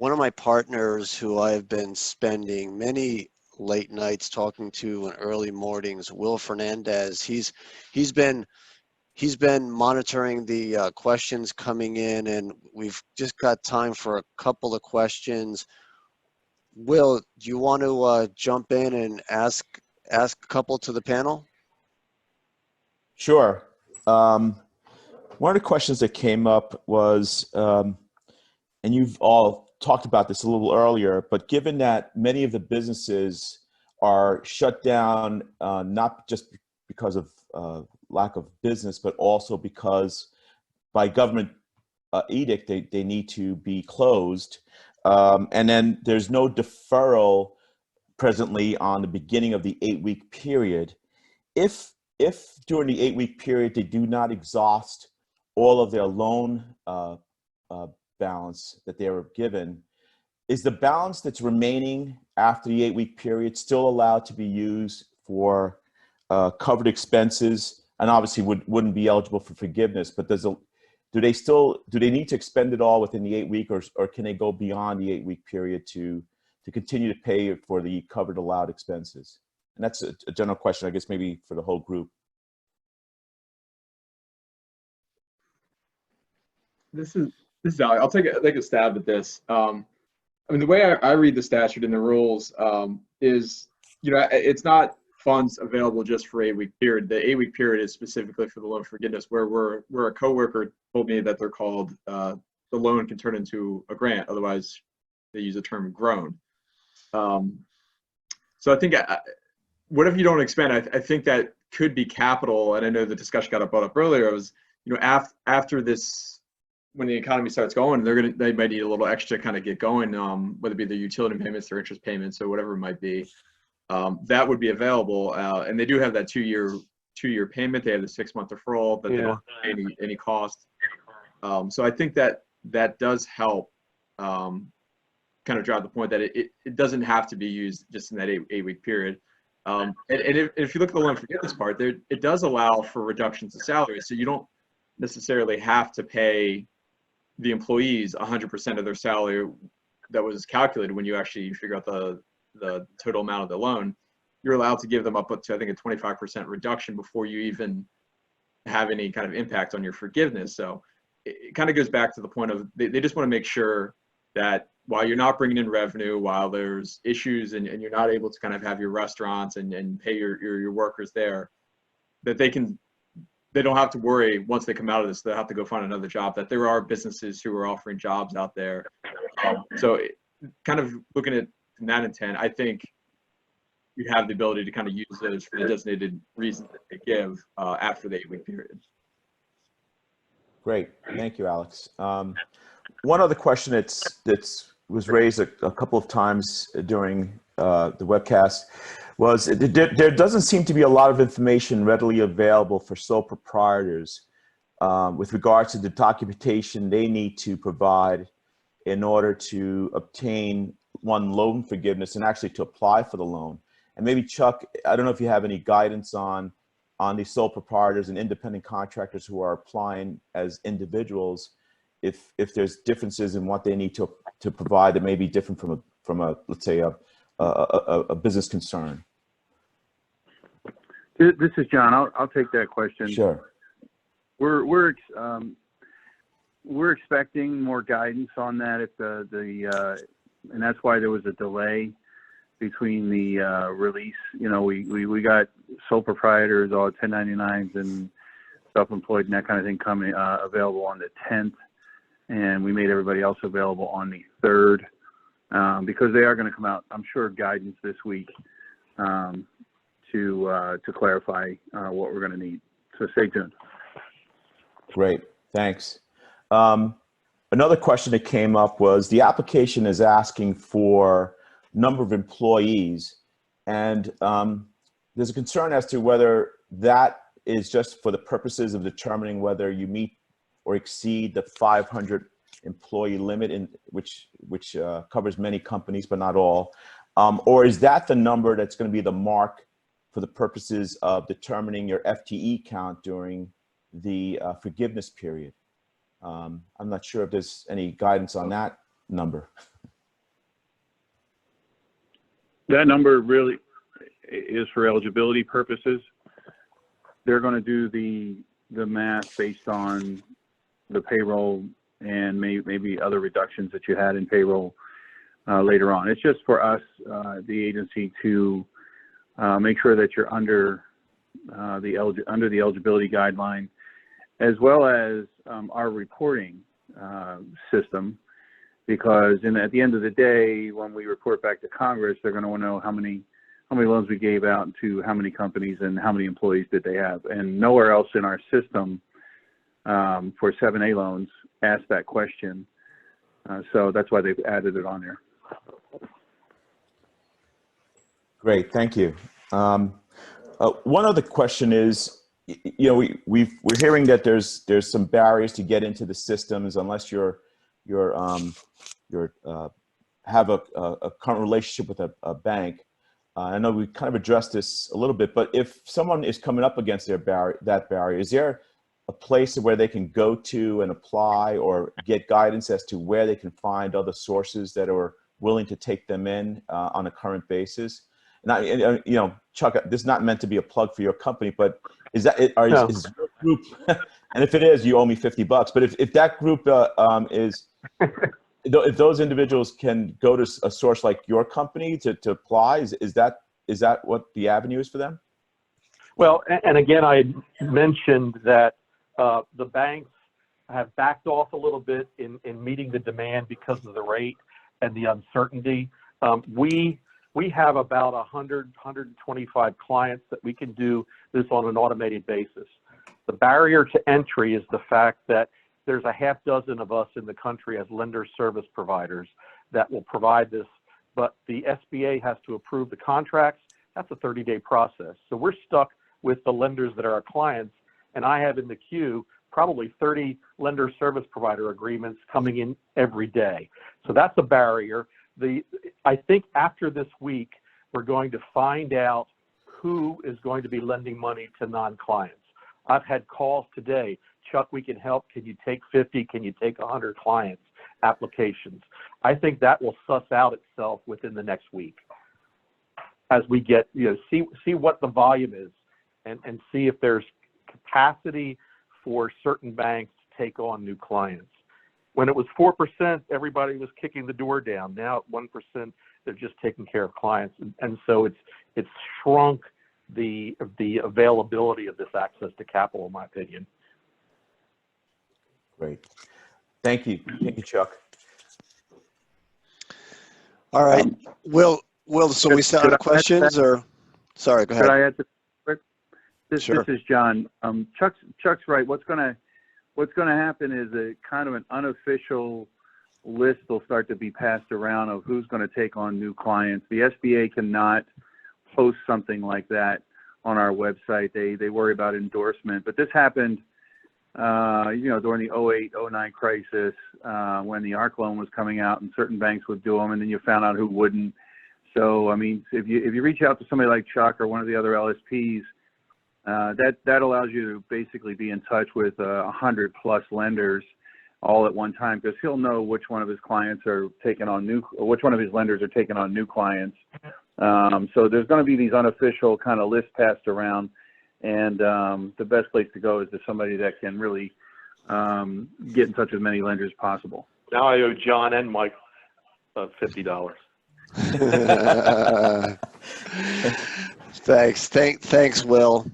one of my partners who I've been spending many late nights talking to and early mornings, Will Fernandez, he's been monitoring the questions coming in, and we've just got time for a couple of questions. Will, do you want to jump in and ask a couple to the panel? Sure. One of the questions that came up was, and you've all talked about this a little earlier, but given that many of the businesses are shut down, not just because of lack of business, but also because by government edict, they need to be closed. And then there's no deferral presently on the beginning of the 8-week period. If during the 8-week period, they do not exhaust all of their loan balance that they were given, is the balance that's remaining after the 8-week period still allowed to be used for covered expenses, and obviously wouldn't be eligible for forgiveness? But do they need to expend it all within the 8-week, or can they go beyond the 8-week period to continue to pay for the covered allowed expenses? And that's a general question, I guess, maybe for the whole group. This is Alex. I'll take a stab at this. I mean, the way I read the statute and the rules is, it's not funds available just for 8-week period. The 8-week period is specifically for the loan forgiveness, where a coworker told me that they're called, the loan can turn into a grant. Otherwise, they use the term groan. So I think whatever you don't expend, I think that could be capital. And I know the discussion got brought up earlier. It was, after this, when the economy starts going, they might need a little extra to kind of get going, whether it be the utility payments or interest payments or whatever it might be. That would be available, and they do have that two-year payment. They have the 6-month deferral that they don't pay any cost. So I think that does help kind of drive the point that it doesn't have to be used just in that 8-week period. And if you look at the loan forgiveness part, it does allow for reductions in salary, so you don't necessarily have to pay the employees 100% of their salary that was calculated when you actually figure out the total amount of the loan. You're allowed to give them up to, I think, a 25% reduction before you even have any kind of impact on your forgiveness. So it kind of goes back to the point of they just want to make sure that while you're not bringing in revenue, while there's issues and you're not able to kind of have your restaurants and pay your workers there, that they don't have to worry once they come out of this, they'll have to go find another job, that there are businesses who are offering jobs out there. So kind of looking at that intent, I think you have the ability to kind of use those for the designated reasons that they give after the 8-week period. Great, thank you, Alex. One other question that's was raised a couple of times during the webcast was there doesn't seem to be a lot of information readily available for sole proprietors with regards to the documentation they need to provide in order to obtain loan forgiveness and actually to apply for the loan. And maybe Chuck, I don't know if you have any guidance on the sole proprietors and independent contractors who are applying as individuals, if there's differences in what they need to provide that may be different from a let's say a business concern. This is John. I'll take that question. Sure. We're expecting more guidance on that if and that's why there was a delay between the release. We got sole proprietors, all 1099s and self-employed and that kind of thing coming available on the 10th, and we made everybody else available on the 3rd because they are going to come out, I'm sure, guidance this week to clarify what we're going to need. So stay tuned. Great, thanks. Another question that came up was the application is asking for number of employees, and there's a concern as to whether that is just for the purposes of determining whether you meet or exceed the 500 employee limit, which covers many companies but not all, or is that the number that's going to be the mark for the purposes of determining your FTE count during the forgiveness period? I'm not sure if there's any guidance on that number. That number really is for eligibility purposes. They're going to do the math based on the payroll and maybe other reductions that you had in payroll later on. It's just for us, the agency, to make sure that you're under the eligibility guideline, as well as our reporting system, because at the end of the day, when we report back to Congress, they're going to want to know how many loans we gave out to how many companies and how many employees did they have. And nowhere else in our system for 7A loans ask that question. So that's why they've added it on there. Great, thank you. One other question is, we're hearing that there's some barriers to get into the systems unless you're have a current relationship with a bank. I know we kind of addressed this a little bit, but if someone is coming up against that barrier, is there a place where they can go to and apply or get guidance as to where they can find other sources that are willing to take them in on a current basis? And Chuck, this is not meant to be a plug for your company, but is your group, and if it is, you owe me $50, but if that group if those individuals can go to a source like your company to apply, is that what the avenue is for them? Well, and again, I mentioned that the banks have backed off a little bit in meeting the demand because of the rate and the uncertainty. We have about 125 clients that we can do this on an automated basis. The barrier to entry is the fact that there's a half dozen of us in the country as lender service providers that will provide this, but the SBA has to approve the contracts. That's a 30-day process. So we're stuck with the lenders that are our clients, and I have in the queue probably 30 lender service provider agreements coming in every day. So that's a barrier. I think after this week, we're going to find out who is going to be lending money to non-clients. I've had calls today. Chuck, we can help. Can you take 50? Can you take 100 clients applications? I think that will suss out itself within the next week as we get, see what the volume is and see if there's capacity for certain banks to take on new clients. When it was 4%, everybody was kicking the door down. Now at 1%, they're just taking care of clients. And so it's shrunk the availability of this access to capital, in my opinion. Great. Thank you. Thank you, Chuck. All right. Will, so we start with questions or? Sorry, go ahead. Could I add quick? Sure. This is John. Chuck's right. What's going to happen is a kind of an unofficial list will start to be passed around of who's going to take on new clients. The SBA cannot post something like that on our website. They worry about endorsement. But this happened, during the 08, 09 crisis, when the ARC loan was coming out, and certain banks would do them, and then you found out who wouldn't. So, I mean, if you reach out to somebody like Chuck or one of the other LSPs, that allows you to basically be in touch with 100+ lenders all at one time, because he'll know which one of his clients are taking on which one of his lenders are taking on new clients. So there's going to be these unofficial kind of lists passed around, and the best place to go is to somebody that can really get in touch with as many lenders as possible. Now I owe John and Mike $50. Thanks, Will.